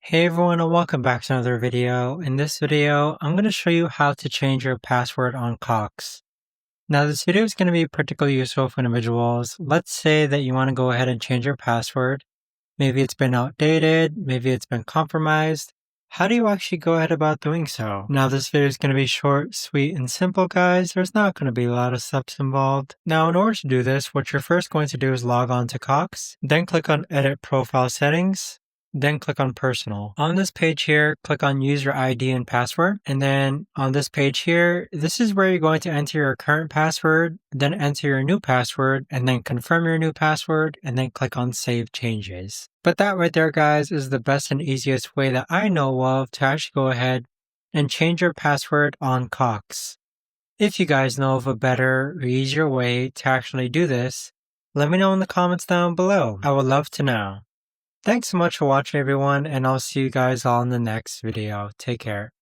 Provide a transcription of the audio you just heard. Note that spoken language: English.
Hey everyone and welcome back to another video. In this video, I'm going to show you how to change your password on Cox. Now this video is going to be particularly useful for individuals. Let's say that you want to go ahead and change your password. Maybe it's been outdated, maybe it's been compromised. How do you actually go ahead about doing so? Now this video is going to be short, sweet, and simple, guys. There's not going to be a lot of steps involved. Now in order to do this, what you're first going to do is log on to Cox, then click on Edit Profile Settings, then click on Personal. On this page here, click on User ID and Password. And then on this page here, this is where you're going to enter your current password, then enter your new password, and then confirm your new password, and then click on Save Changes. But that right there, guys, is the best and easiest way that I know of to actually go ahead and change your password on Cox. If you guys know of a better or easier way to actually do this, let me know in the comments down below. I would love to know. Thanks so much for watching, everyone, and I'll see you guys all in the next video. Take care.